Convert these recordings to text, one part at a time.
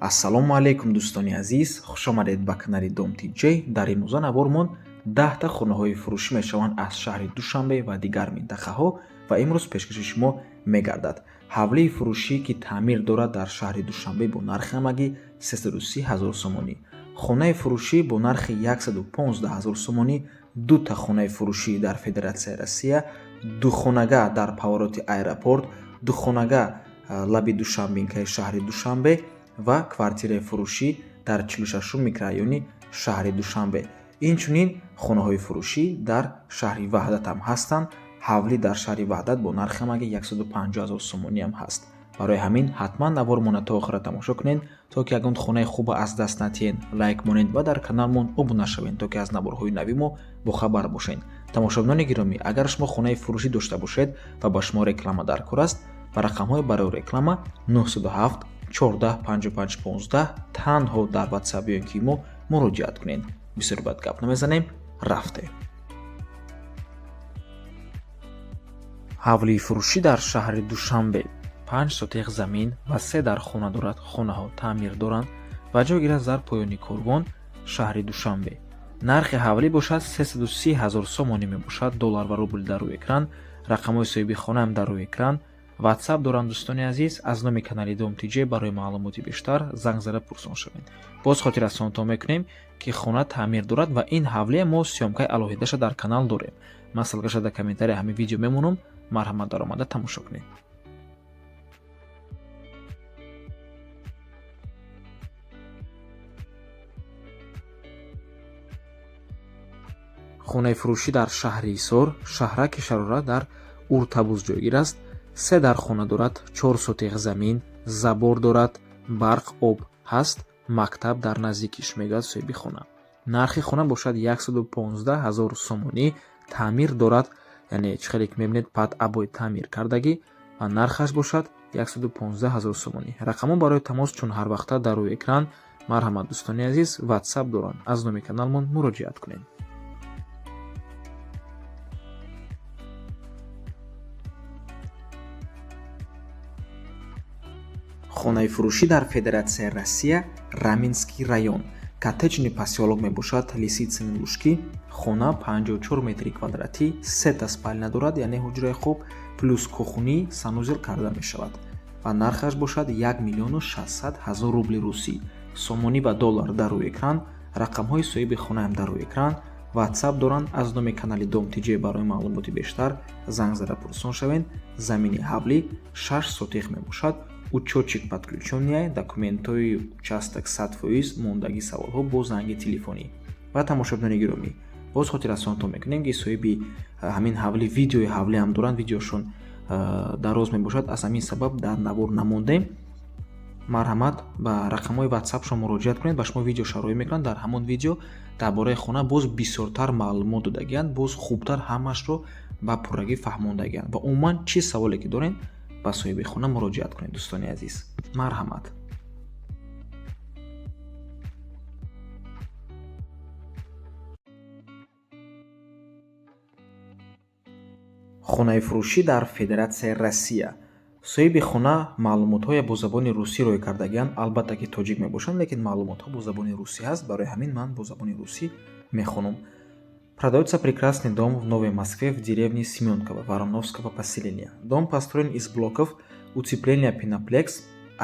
Ассалому алайкум дӯстони азиз, хушомадед ба канали Дом TJ. Дар имрӯза навормон 10 та хонаҳои фурӯшӣ мешаванд аз шаҳри Душанбе ва дигар минтақаҳо ва имрӯз пешкаши шумо мегардад. Ҳавлии фурӯшӣ ки таъмир дорад дар шаҳри Душанбе бо нархи амагӣ 330 000 сомонӣ. Хонаи фурӯшӣ бо нархи 115 000 сомонӣ, 2 та хонаи фурӯшӣ дар Федератсияи Россия, 2 хонага дар повороти аэропорт, 2 хонага лаби Душанбинкаи шаҳри Душанбе ва квартираи фурӯшӣ дар 46 микрорайони шаҳри Душанбе. Инчунин хонаҳои фурӯшӣ дар шаҳри Ваҳдат ҳам ҳастанд. ҳавлӣ дар шаҳри Ваҳдат бо нархи амаги 150 000 сомонӣ ҳам ҳаст. Барои ҳамин ҳатман навормона то охира тамошо кунед, то ки ягон хонаи хуба аз даст натиҳед, лайк монед ва дар каналмон обуна шавед, то ки аз наборҳои нави мо бохабар бошед. Тамошобинони гиромӣ, агар шумо хонаи фурӯшӣ дошта бошед ва ба шумо реклама дар кор аст, ба рақамҳои барои реклама 907 14 55 15 танҳо дар WhatsApp ё ки мо муроҷиат кунед. Бисёр бад гап намезанем, рафтем. ҳавлии фурӯшӣ дар шаҳри Душанбе 5 сотиқ замин ва 3 дар хона дорад. хонаҳо таъмир доранд ва ҷойгир аст дар поёни корвон шаҳри Душанбе. нархи ҳавлӣ бошад 330 000 сомонӣ мебошад. доллар ва рубл дар рӯи экран, рақамҳои соҳиби хонаам дар рӯи экран. WhatsApp доранд дӯстони азиз, аз номи канали Дом TJ барои маълумоти бештар занг зада пурсон шавед. боз хотиррасонтон мекунем ки хона таъмир дорад ва ин ҳавлие мо сёмкаи алоҳидаша дар канал дорем. ман ссилкаша дар комментария ҳамин видео мемонам. марҳамат даромада тамошо кунед. хонаи фурӯшӣ дар шаҳри Ҳисор, шаҳраки Шарора дар Уртабуз ҷойгир аст. 3 дар хона дорад, 4 сотиқ замин, забор дорад, барқ, об ҳаст, мактаб дар наздикиш, мегӯяд соҳиби хона. нархи хона бошад 115 000 сомонӣ, таъмир дорад, яъне чӣ хеле ки мебинед пад абои таъмир кардагӣ ва нархаш бошад 115 000 сомонӣ. рақамҳо барои тамос чун ҳар вақта дар рӯи экран. марҳамат дӯстони азиз, WhatsApp доранд, аз номи каналмон муроҷиат кунед. хонаи фурӯшӣ дар Федератсияи Россия, Раменский район. коттеҷный посёлок мебошад, Лисицыны лӯшкӣ. хона 54 метри квадратӣ, 3 та спалня дорад, яъне ҳуҷраи хоб плюс кухонӣ, санузел карда мешавад ва нархаш бошад 1 600 000 рубли русӣ. сомонӣ ба доллар дар рӯи экран, рақамҳои соҳиби хонаам дар рӯи экран. WhatsApp доранд, аз номи канали Дом TJ барои маълумоти бештар занг зада пурсон шавед. замини ҳавлӣ 6 сотиқ мебошад. учётчик подключёнияи документҳои участок 100%, мондагӣ саволҳо бо занги телефонӣ. ва тамошобинони гиромӣ, боз хотиррасонтон мекунем ки соҳиби ҳамин ҳавлӣ видеои ҳавлӣ ҳам доранд. видеошон дароз мебошад, аз ҳамин сабаб дар навор намондем. марҳамат ба рақамҳои WhatsAppшон муроҷиат кунед, ба шумо видео шароҳӣ мекунанд. дар ҳамон видео дар бораи хона боз бисёртар маълумот додагиянд, боз хубтар ҳамаашро ба пуррагӣ фаҳмондагиянд ва умуман чӣ саволе ки доред ба соҳиби хона муроҷиат кунед. дӯстони азиз, марҳамат. хонаи фурӯшӣ дар Федератсияи Россия. соҳиби хона маълумотҳое бо забони русӣ рӯй кардагиянд, албатта ки тоҷик мебошанд, лекин маълумотҳо бо забони русӣ ҳаст. барои ҳамин ман бо забони русӣ мехонам. Продается прекрасный дом в Новой Москве в деревне Семёнково Вороновского поселения. Дом построен из блоков, утепления пеноплекс,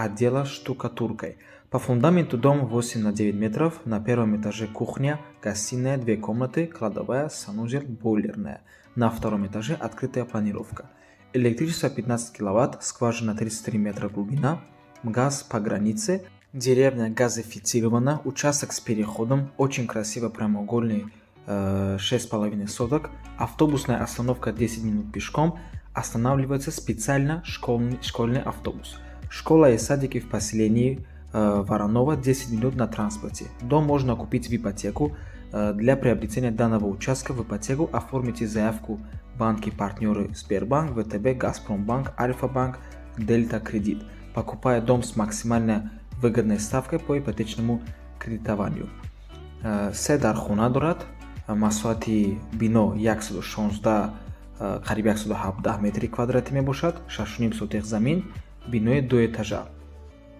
отдела штукатуркой. По фундаменту дом 8 на 9 метров, на первом этаже кухня, гостиная, 2 комнаты, кладовая, санузел, бойлерная. На втором этаже открытая планировка. Электричество 15 киловатт, скважина 33 метра глубина, газ по границе, деревня газифицирована, участок с переходом, очень красиво прямоугольный 6,5 соток, автобусная остановка 10 минут пешком, останавливается специально школьный автобус. Школа и садики в поселении Воронова 10 минут на транспорте. Дом можно купить в ипотеку. Для приобретения данного участка в ипотеку оформите заявку банки-партнеры Сбербанк, ВТБ, Газпромбанк, Альфа-банк, Дельта Кредит, покупая дом с максимально выгодной ставкой по ипотечному кредитованию. 3 дар хона дорад, масоҳати бино 116 қариб 117 метри квадратӣ мебошад, 6,5 сотиқ замин, бинои 2 этажа.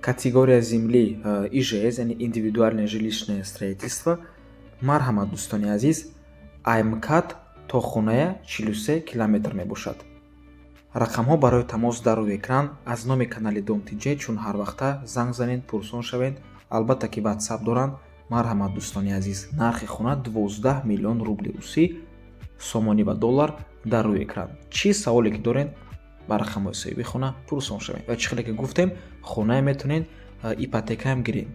Категория земли ИЖС, яъне индивидуальное жилищное строительство. Марҳамат дӯстони азиз, АМКат то хоная 43 километр мебошад. рақамҳо барои тамос дар рӯи экран аз номи канали Домтиҷе, чун ҳар вақта занг занед, пурсон шавед. Албатта ки ватсап доранд. Марҳамат дӯстони азиз, нархи хона 12 миллион рубли русӣ, сомонӣ ва доллар дар рӯи экран. Чӣ саволе ки доред ба рақамҳои соҳиби хона пурсон шавед ва чӣ хеле ки гуфтем, хонае метонед ипотекаам гирем.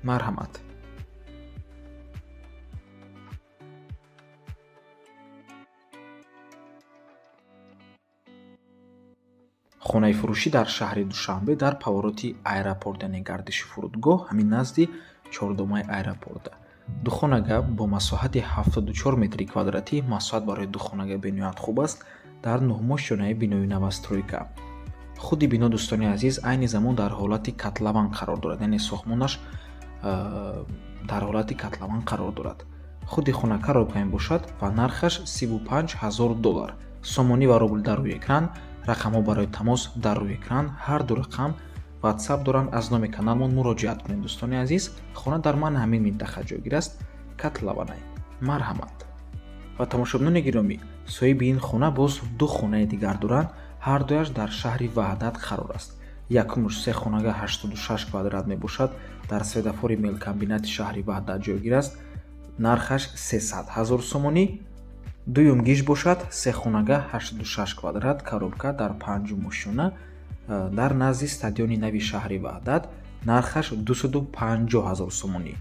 Марҳамат. хонаи фурӯшӣ дар шаҳри Душанбе дар повороти аэропорт, яъне гардиши фурудгоҳ, ҳамин назди чордумаи аэропорта. Духонага бо масоҳати 74 метри квадратӣ, масоҳат барои духонага бениҳоят хуб аст, дар нуҳмошчонаи бинои новостройка. худи бино дӯстони азиз айни замон дар ҳолати котлован қарор дорад, яъне сохмонаш дар ҳолати котлован қарор дорад. худи хона коробка мебошад ва нархаш 35 000 доллар. сомонӣ ва рубл дар рӯи экран, рақамҳо барои тамос дар рӯи экран. Ҳар ду рақам ватсап доранд. Аз номи каналмон муроҷиат кунед дӯстони азиз. хона дар ман ҳамин минтақа ҷойгир аст, Котлованай. Марҳамат. ва тамошобинони гиромӣ, соҳиби ин хона боз ду хонаи дигар доранд. ҳар дуяш дар шаҳри Ваҳдат қарор аст. Якумаш 3 хонага 86 квадрат мебошад, дар светофори мелкомбинати шаҳри Ваҳдат ҷойгир аст. нархаш 300 000 сомонӣ. дуюм гиш бошад, 3 хонага 86 квадрат, коробка дар панҷум мошина, дар назди стадиони нави шаҳри Ваҳдат. нархаш 250 000 сомонӣ.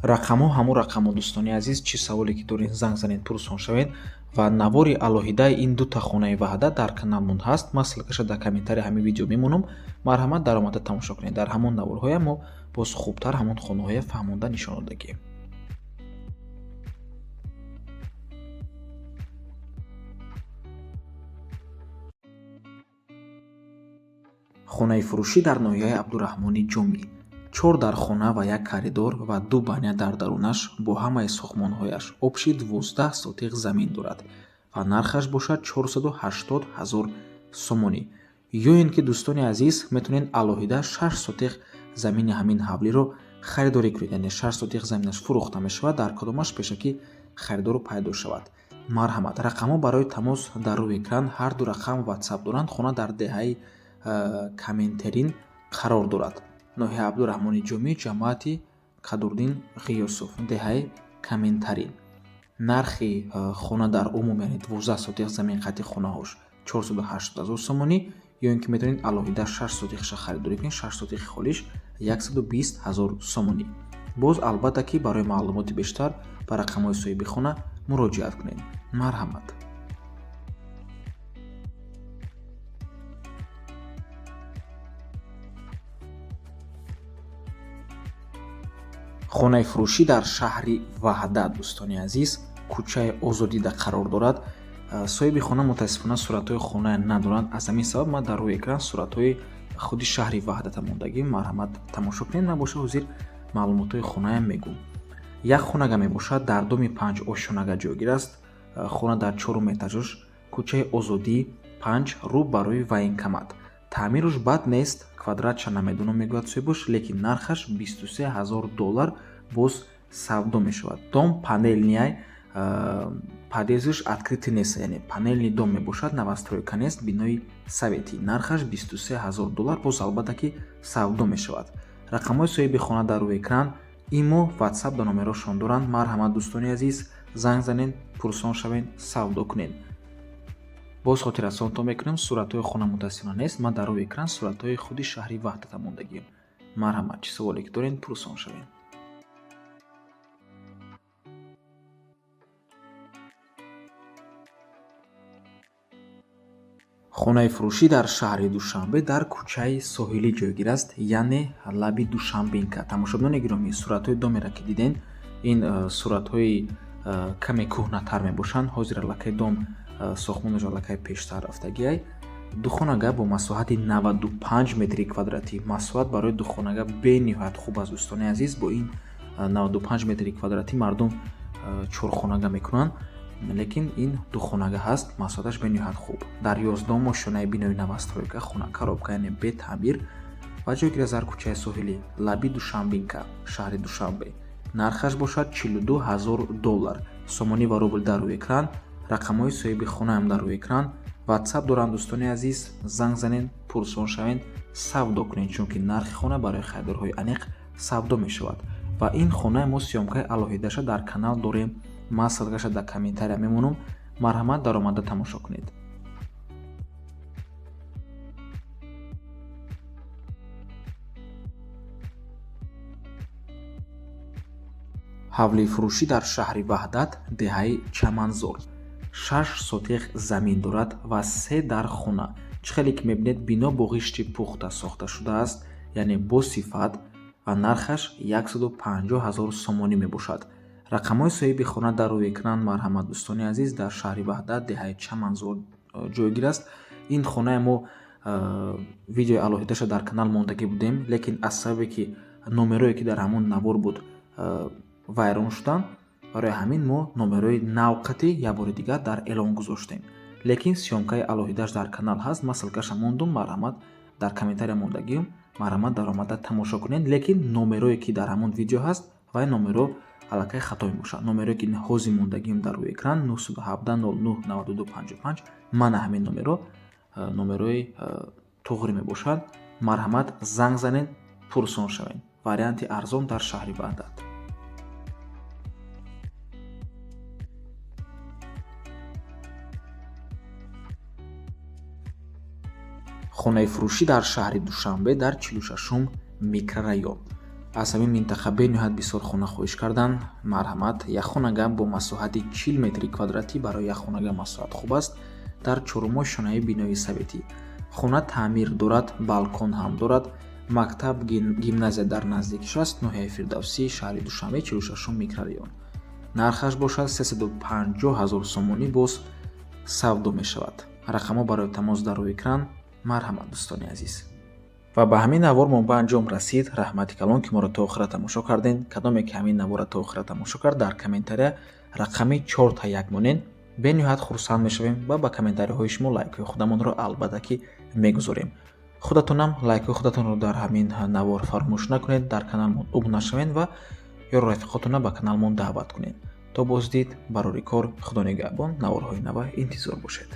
рақамҳо ҳамон рақамҳо дӯстони азиз. Чӣ саволе ки доред занг занед, пурсон шавед. ва навори алоҳидаи ин дута хонаи Ваҳдат дар каналмон ҳаст. Ман ссилкаша дар комментарии ҳамин видео мемонам. Марҳамат, дар омада тамошо кунед. дар ҳамон наворҳоям мо боз хубтар ҳамон хонаҳои фаҳмонда нишон додагем. хонаи фурӯшӣ дар ноҳияи Абдураҳмони Ҷомӣ. 4 дархона ва 1 коридор ва 2 баня дар дарунаш бо ҳамаи сохмонҳояш обши 12 сотиқ замин дорад ва нархаш бошад 480 000 сомонӣ. ё ин ки дӯстони азиз метавонед алоҳида 6 сотиқ замини ҳамин ҳавлиро харидорӣ кунед, яъне 6 сотиқ заминаш фурӯхта мешавад, дар кадомаш пешакӣ харидору пайдо шавад. Марҳамат. рақамҳо барои тамос дар рӯи экран. ҳар ду рақам ватсап доранд. хона дар деҳаи Каментерин қарор дорад. ноҳияи Абдураҳмони Ҷомӣ, ҷамоати Кадурдин Ғиёсов, деҳаи Каментарин. нархи хона дар умум, яъне 12 сотиқ замин қадди хонаҳош 480 000 сомонӣ. ё ин ки метавонед алоҳида 6 сотиқша харидорӣ кунед, 6 сотиқи холиш 120 000 сомонӣ. боз албатта ки барои маълумоти бештар ба рақамҳои соҳиби хона муроҷиат кунед. Марҳамат. хонаи фурӯшӣ дар шаҳри Ваҳдат дӯстони азиз, кӯчаи Озодида қарор дорад. соҳиби хона мутаассифона суратҳои хонаи надоранд. аз ҳамин сабаб ман дар рӯи экран суратҳои худи шаҳри Ваҳдата мондагӣ. Марҳамат, тамошо кунед. набоша ҳозир маълумотҳои хонаам мегӯм. як хонага мебошад, дар доми 5 ошхонага ҷойгир аст. хона дар 4 этажош, кӯчаи Озодӣ 5, рӯ барои военкомат. таъмирош бад нест, квадратша намедонам мегӯяд соҳибаш, лекин нархаш 23 000 доллар боз савдо мешавад. дом панелнияй, подъездаш открытый нест, яъне панелни дом мебошад, новостройка нест, бинои советӣ. нархаш 23 000 доллар боз албатта ки савдо мешавад. рақамҳои соҳиби хона дар рӯи экран. имо ватсап ба номерошон доранд. Марҳамат дӯстони азиз, занг занед, пурсон шавед, савдо кунед. боз хотиррасонтон мекунем, суратҳои хона мутаассифона нест. ман дар рӯи экран суратҳои худи шаҳри Ваҳдата мондагием. Марҳамат, чӣ саволе ки доред, пурсон шавед. хонаи фурӯшӣ дар шаҳри Душанбе дар кӯчаи соҳилӣ ҷойгир аст, яъне лаби Душанбенка. тамошобинони гиромӣ, суратҳои домеро ки диден, ин суратҳои каме кӯҳнатар мебошанд. ҳозир аллакай дом сохмонаш аллакай пештар рафтагиай. духонага бо масоҳати 95 метри квадратӣ. масоҳат барои духонага бениҳоят хуб аст дӯстони азиз. бо ин 95 метри квадратӣ мардум чорхонага мекунанд, лекин ин духонага ҳаст. масоҳаташ бениҳоят хуб. дар 11 мошинаи бинои новостройка, хона коробка, яъне бе таъмир. ва ҷойгир аз ҳар кӯчаи соҳилӣ лаби Душанбинка, шаҳри Душанбе. Нархаш бошад $42000. Сомонӣ ва рубл дар рӯи экран, рақамҳои соҳиби хонаам дар рӯи экран. WhatsApp доранд дӯстони азиз, занг занед, пурсон шавед, савдо кунед, чунки нархи хона барои харидорҳои аниқ савдо мешавад. Ва ин хонаи мо сиёмкаи алоҳидаша дар канал дорем. Ман ссилкаша дар комментария мемонам. Марҳамат, даромада тамошо кунед. ҳавлии фурӯшӣ дар шаҳри Ваҳдат, деҳаи Чаманзор. 6 сотиқ замин дорад ва 3 дар хона. Чӣ хеле ки мебинед, бино бо ғишти пухта сохта шудааст, яъне бо сифат, ва нархаш 150000 сомонӣ мебошад. рақамҳои соҳиби хона дар рӯи экран. Марҳамат дӯстони азиз, дар шаҳри Ваҳдат, деҳаи Чаманзор ҷойгир аст. Ин хонаи мо видеои алоҳидаша дар канал мондагӣ будем, лекин аз сабабе ки номерое ки дар ҳамон навор буд вайрон шуданд, барои ҳамин мо номерои навқатӣ як бори дигар дар эълон гузоштем. Лекин сиёмкаи алоҳидаш дар канал ҳаст. Ман ссилкаша мондум. Марҳамат, дар комментария мондагиам. Марҳамат, даромада тамошо кунед. Лекин номерое ки дар ҳамон видео ҳаст, вай номеро аллакай хато мебошад. Номеро ки ҳозир мондагиам дар рӯи экран 917099255, мана ҳамин номерои туғри мебошад. Марҳамат, занг занед, пурсон шавед. Варианти арзон дар шаҳри Ваҳдат. хонаи фурӯшӣ дар шаҳри Душанбе дар 46-ум микрорайон. аз ҳамин минтақа бениҳоят бисёр хона хоҳиш карданд. Марҳамат, як хонага бо масоҳати 40 метри квадратӣ барои як хонага масоҳат хуб аст. дар чорумои шонаи бинои советӣ. хона таъмир дорад, балкон ҳам дорад. мактаб, гимназия дар наздикиш аст. ноҳияи Фирдавсӣ, шаҳри Душанбе, 46-ум микрорайон. нархаш бошад 350000 сомонӣ, боз савдо мешавад. рақамҳо барои тамос дар рӯи экран. марҳамат дӯстони азиз. ва ба ҳамин навор мо ба анҷом расид. раҳмати калон ки моро то охира тамошо кардем. кадоме ки ҳамин навора то охира тамошо кард, дар комментария рақами 4 та 1 монед. бениҳоят хурсанд мешавем ва ба комментариҳои шумо лайкҳои худамонро албатта ки мегузорем. худатонам лайкҳои худатонро дар ҳамин навор фаромӯш накунед. дар каналмон обуна шавед ва ёро рафиқотона ба каналмон даъват кунед. то боздид, барори кор, худо нигаҳбон. наворҳои нава интизор бошед.